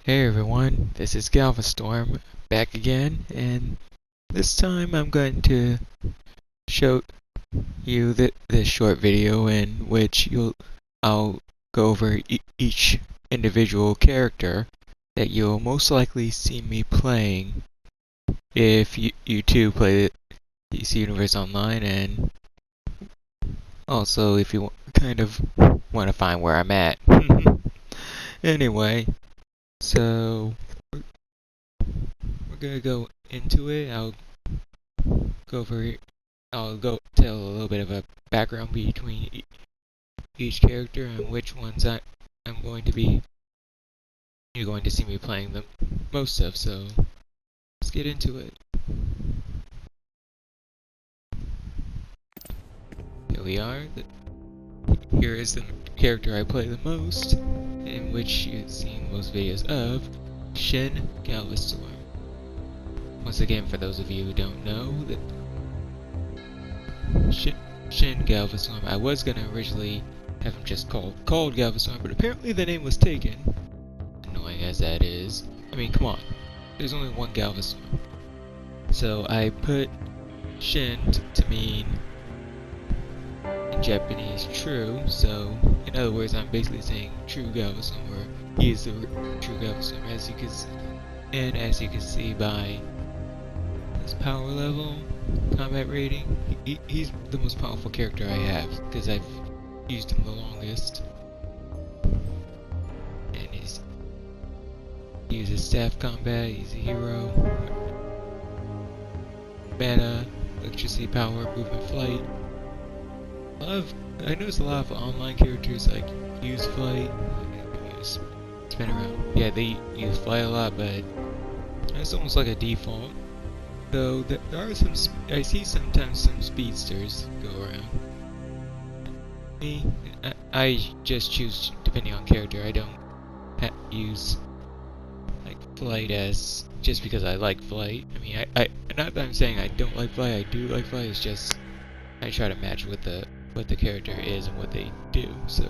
Hey everyone, this is Galvastorm back again, and this time I'm going to show you this short video in which I'll go over each individual character that you'll most likely see me playing if you too play DC Universe Online, and also if you kind of want to find where I'm at. Anyway, so we're gonna go into it. I'll go tell a little bit of a background between each character and which ones I'm going to be you're going to see me playing the most of. So let's get into it. Here we are. Here is the character I play the most, in which you've seen most videos of, Shin Galveston. Once again, for those of you who don't know, that Shin Galveston, I was gonna originally have him just called Galvastorm, but apparently the name was taken. Annoying as that is. I mean, come on. There's only one Galvastorm. So I put Shin to mean in Japanese true, so in other words I'm basically saying true Galvastorm, or he is the true Galvastorm, as you can see by his power level, combat rating, he's the most powerful character I have, because I've used him the longest. And he uses staff combat, he's a hero, meta, electricity, power, movement, flight. I noticed a lot of online characters like use flight, spin around. Yeah, they use flight a lot, but it's almost like a default. Though there are some, I see sometimes some speedsters go around. Me, I just choose depending on character. I don't use like flight as just because I like flight. I mean, I not that I'm saying I don't like flight. I do like flight. It's just I try to match what the character is and what they do. So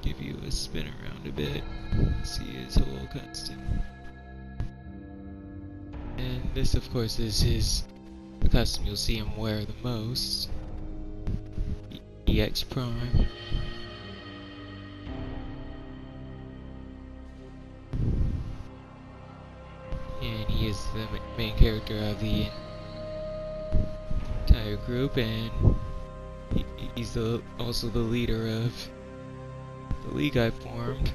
give you a spin around a bit. See his whole constant. And this, of course, is the costume you'll see him wear the most. EX Prime. And he is the main character of the entire group, and he's also the leader of the league I formed,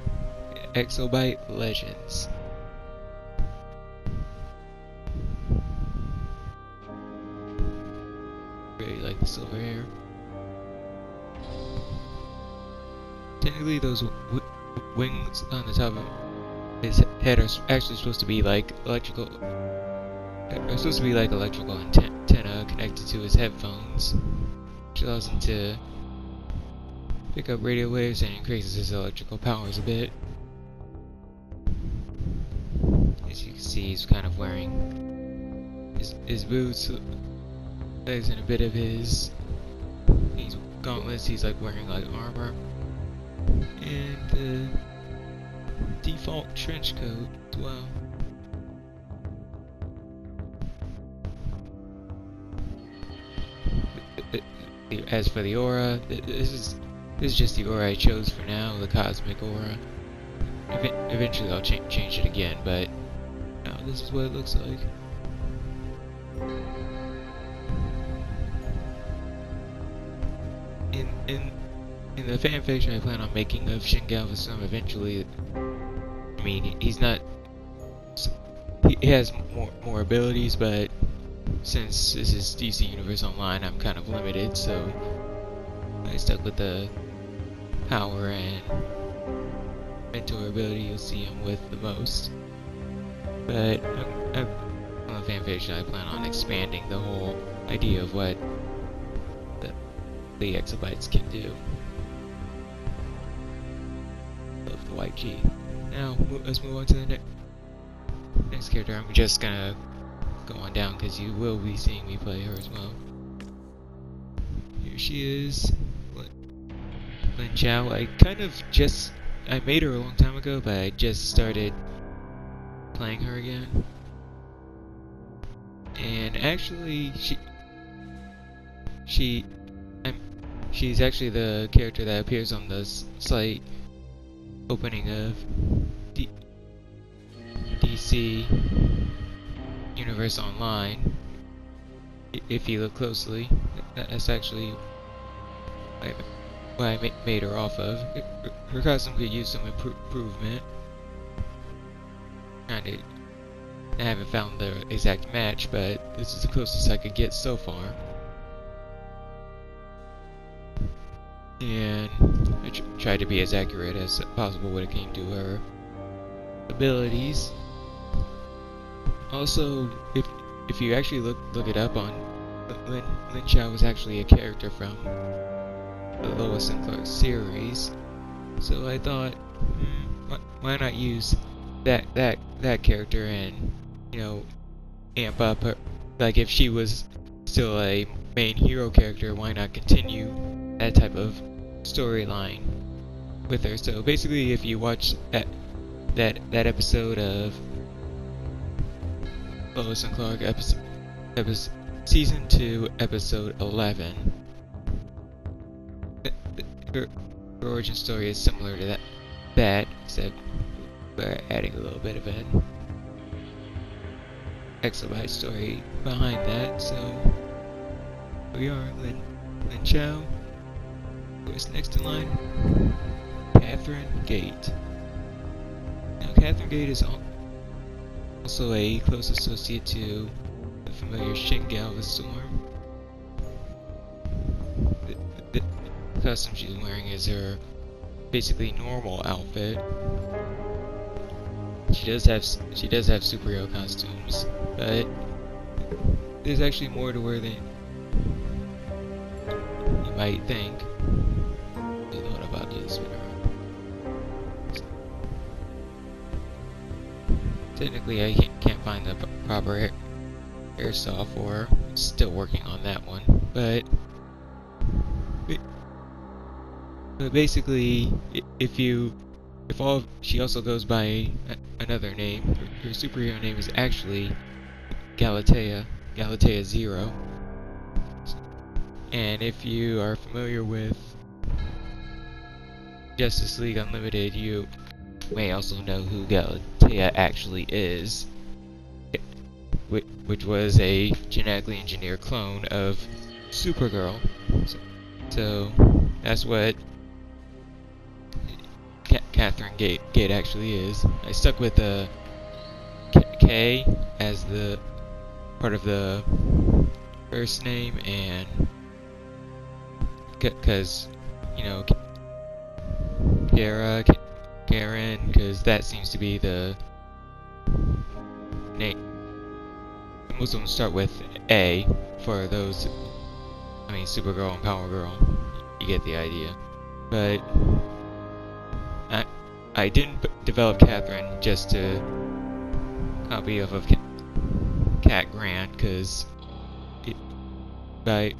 Exobyte Legends. Really like the silver hair. Technically, those wings on the top of his head are actually supposed to be like electrical. Are supposed to be like electrical antenna connected to his headphones, which allows him to pick up radio waves and increases his electrical powers a bit. As you can see, he's kind of wearing his boots, legs, and a bit of his gauntlets. He's like wearing like armor, and the default trench coat as well. As for the aura, this is just the aura I chose for now, the cosmic aura. Eventually I'll change it again, but now this is what it looks like. In the fanfiction I plan on making of Shin Galveston eventually, I mean, he has more abilities, but since this is DC Universe Online, I'm kind of limited, so I stuck with the power and mentor ability you'll see him with the most. But on the fanfiction, I plan on expanding the whole idea of what the exobytes can do. Love the white G. Now, let's move on to the next character. I'm just gonna go on down because you will be seeing me play her as well. Here she is, Lin Chow. I I made her a long time ago, but I just started playing her again. And actually, she's actually the character that appears on the site opening of DC Universe Online. If you look closely, that's actually what I made her off of. Her costume could use some improvement. I haven't found the exact match, but this is the closest I could get so far. And I tried to be as accurate as possible when it came to her abilities. Also, if you actually look it up on Lin Chow was actually a character from the Lois and Clark series, so I thought, why not use that character and, you know, amp up her. Like, if she was still a main hero character, why not continue that type of storyline with her? So basically, if you watch that episode of Lois and Clark, episode season 2, episode 11, her origin story is similar to that, except we're adding a little bit of an exabyte story behind that. So here we are, Lin Chow. Who's next in line? Katherine Gate. Now, Katherine Gate is also a close associate to the familiar Shin Galvestorm. The costume she's wearing is her basically normal outfit. She does have superhero costumes, but there's actually more to her than you might think. You know what about this? Technically, I can't find the proper hairstyle for her. Still working on that one, but basically, she also goes by another name. Her superhero name is actually Galatea 0. And if you are familiar with Justice League Unlimited, you may also know who Galatea actually is, which was a genetically engineered clone of Supergirl. So that's what Katherine Gate actually is. I stuck with the K as the part of the first name, and because, you know, Karen, because that seems to be the name. Most of them start with A for those. I mean, Supergirl and Power Girl. You get the idea. But I didn't develop Katherine just to copy off of Cat Grant, because by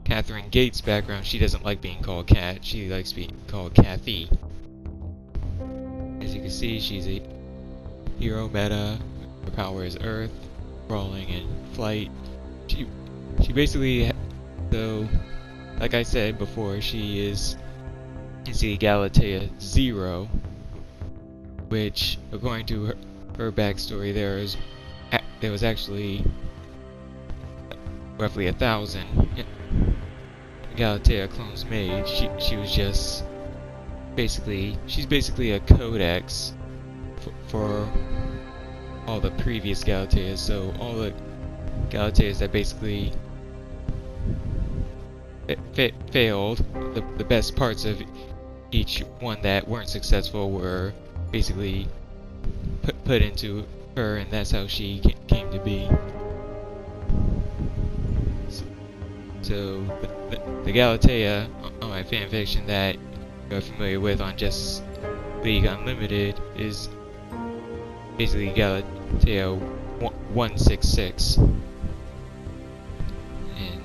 Katherine Gate's background, she doesn't like being called Cat. She likes being called Kathy. As you can see, she's a hero meta. Her power is Earth, crawling, and flight. She basically, so like I said before, she is the Galatea 0, which, according to her backstory, there was actually roughly 1,000 Galatea clones made. She was just she's basically a codex for all the previous Galateas. So all the Galateas that basically failed, the best parts of each one that weren't successful were basically put into her, and that's how she came to be. So the Galatea on my fanfiction that you're familiar with on Justice League Unlimited is basically Galatea 166. And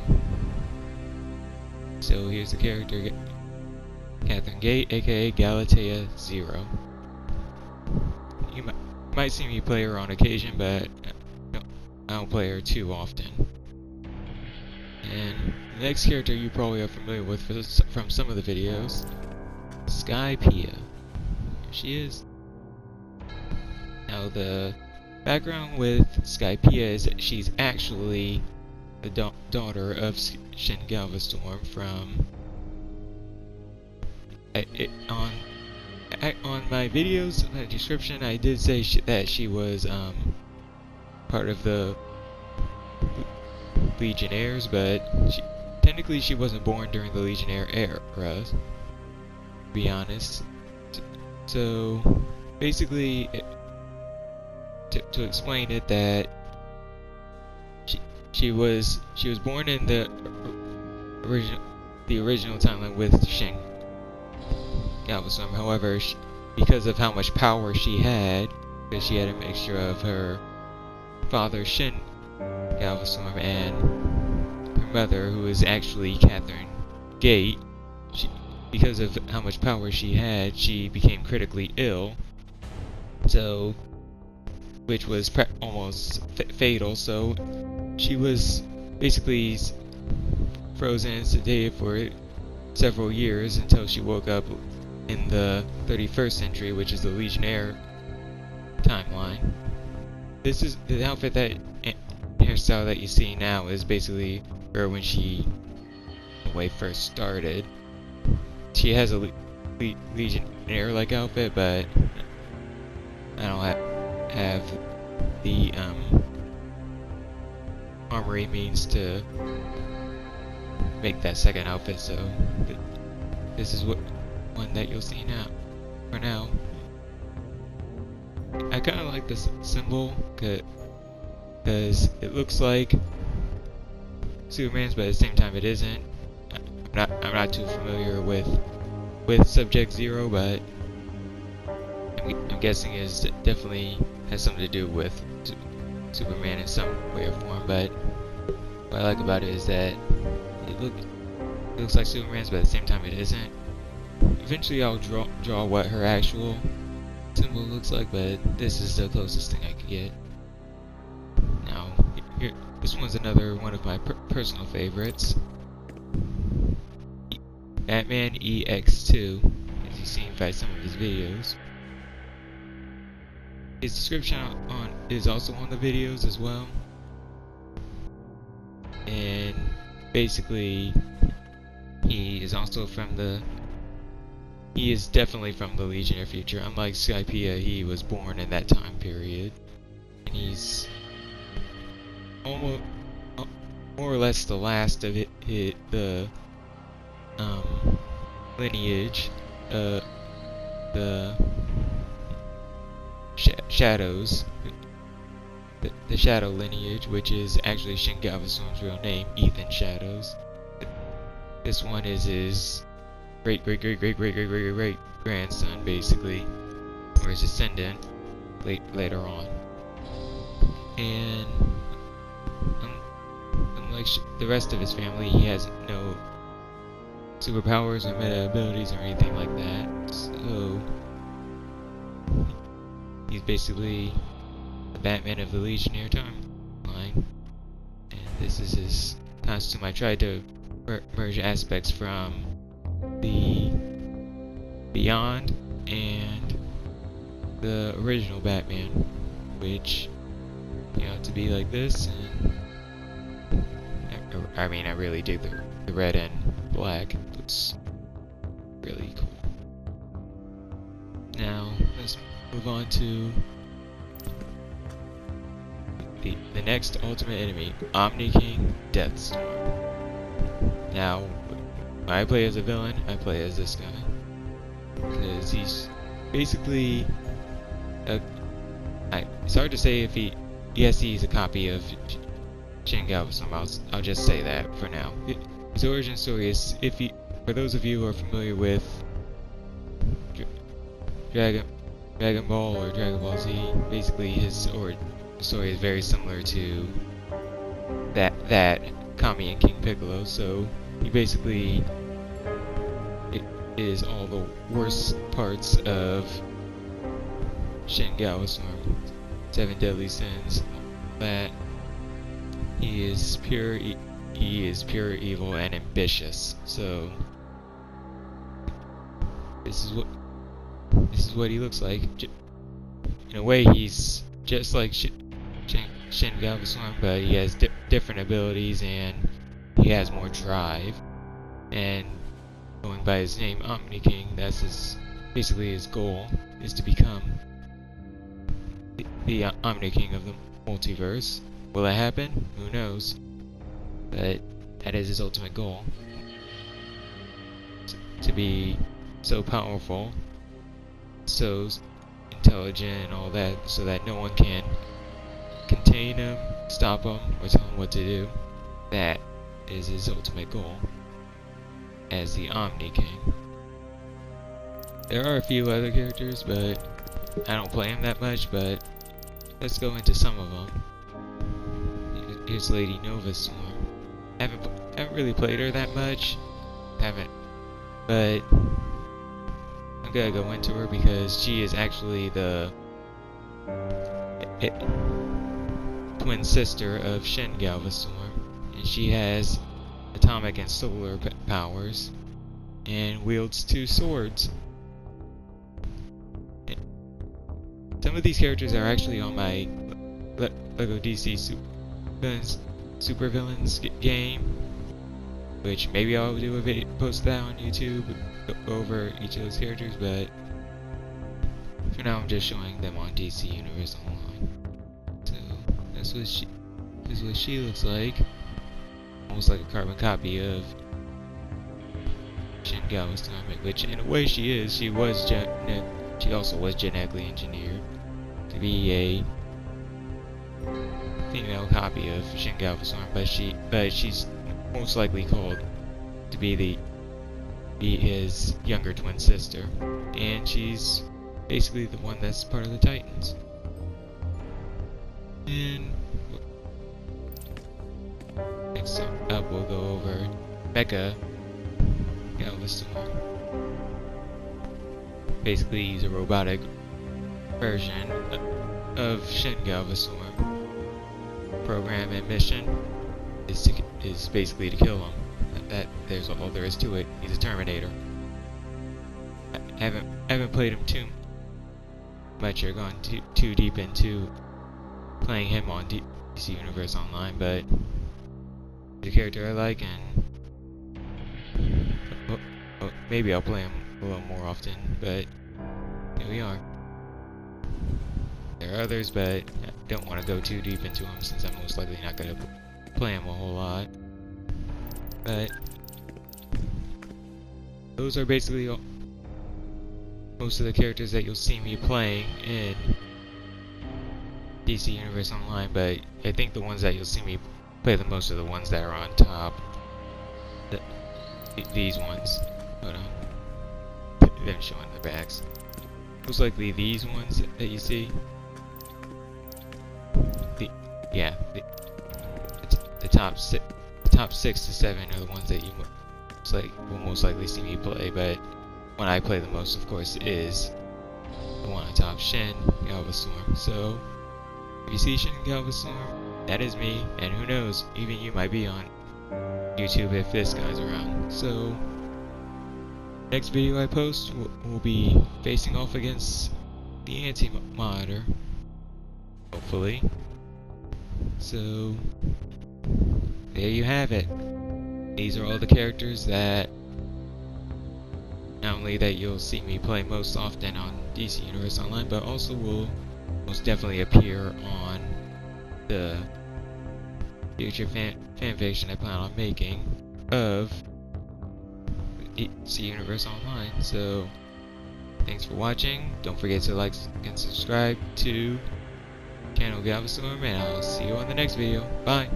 so here's the character Katherine Gate, aka Galatea 0. You might see me play her on occasion, but I don't play her too often. And the next character you probably are familiar with from some of the videos, Skypia. Here she is. Now the background with Skypia is that she's actually the daughter of Shin Galveston from... on my videos, in the description, I did say that she was part of the Legionnaires, but technically she wasn't born during the Legionnaire era, to be honest. So basically, to explain it, that she was born in the original timeline with Shin Galvastorm. However, because of how much power she had, because she had a mixture of her father Shin Galvastorm and her mother, who is actually Katherine Gate, because of how much power she had, she became critically ill. So, which was almost fatal. So, she was basically frozen and sedated for several years until she woke up in the 31st century, which is the Legionnaire timeline. This is the outfit, that hairstyle that you see now is basically her when she first started. She has a Legionnaire-like outfit, but I don't have the armory means to make that second outfit, so this is one that you'll see now. For now, I kind of like this symbol because it looks like Superman's, but at the same time it isn't. I'm not too familiar with Subject Zero, but I'm guessing it definitely has something to do with Superman in some way or form. But what I like about it is that it looks like Superman's, but at the same time it isn't. Eventually I'll draw what her actual symbol looks like, but this is the closest thing I could get. Now, this one's another one of my personal favorites. AntMan EX2, as you've seen by some of his videos. His description is also on the videos as well. And basically, he is definitely from the Legionnaire future. Unlike Skypia, he was born in that time period. And he's almost more or less the last of the lineage, the Shadows, the Shadow lineage, which is actually Shin Galveston's real name, Ethan Shadows. This one is his great grandson, basically, or his descendant later on. And unlike the rest of his family, he has no superpowers or meta abilities or anything like that. So he's basically the Batman of the Legionnaire timeline. And this is his costume. I tried to merge aspects from the Beyond and the original Batman, which to be like this. And I mean, I really dig the red and black. It looks really cool. Now let's move on to the next ultimate enemy, Omniking Deathstorm. Now, when I play as a villain, I play as this guy, because he's basically it's hard to say if he's a copy of Shin Galveston. I'll just say that for now. His origin story is, for those of you who are familiar with Dragon Ball or Dragon Ball Z, basically his origin story is very similar to that Kami and King Piccolo. So he basically is all the worst parts of Shin Galveston, 7 Deadly Sins. That he is pure evil and ambitious. So this is what he looks like. In a way, he's just like Shin Galveston, but he has different abilities and he has more drive. And going by his name, Omniking, that's basically his goal, is to become the Omniking of the multiverse. Will it happen? Who knows? But that is his ultimate goal. To be so powerful, so intelligent and all that, so that no one can contain him, stop him, or tell him what to do. That is his ultimate goal as the Omniking. There are a few other characters, but I don't play them that much, but let's go into some of them. Here's Lady Novastorm. Haven't really played her that much. But I'm gonna go into her because she is actually the twin sister of Shin Galveston, and she has atomic and solar powers, and wields 2 swords. Some of these characters are actually on my Lego DC Supervillains game, which maybe I'll do a video, post that on YouTube over each of those characters, but for now I'm just showing them on DC Universe Online. So this is what she looks like. Almost like a carbon copy of Shin Galveston, which in a way she is. She also was genetically engineered to be a female copy of Shin Galveston, but she's most likely called to be his younger twin sister, and she's basically the one that's part of the Titans. And next up we'll go over MechGalvastorm. Basically, he's a robotic version of Shin Galveston. Program and mission is basically to kill him. There's all there is to it. He's a Terminator. I haven't played him too much or gone too deep into playing him on DC Universe Online, but he's a character I like, and maybe I'll play him a little more often, but here we are. There are others, but I don't want to go too deep into them since I'm most likely not going to play him a whole lot. But those are basically most of the characters that you'll see me playing in DC Universe Online, but I think the ones that you'll see me play the most are the ones that are on top. These ones. Hold on. Them showing the backs. Most likely these ones that you see. The top 6 to 7 are the ones that you will most likely see me play, but one I play the most, of course, is the one on top, Shin Galvestorm. So if you see Shin Galvestorm, that is me, and who knows, even you might be on YouTube if this guy's around. So next video I post will be facing off against the Anti-Monitor, hopefully. So there you have it. These are all the characters that not only that you'll see me play most often on DC Universe Online, but also will most definitely appear on the future fanfiction I plan on making of DC Universe Online. So thanks for watching. Don't forget to like and subscribe to channel Galvastorm, and I'll see you on the next video. Bye.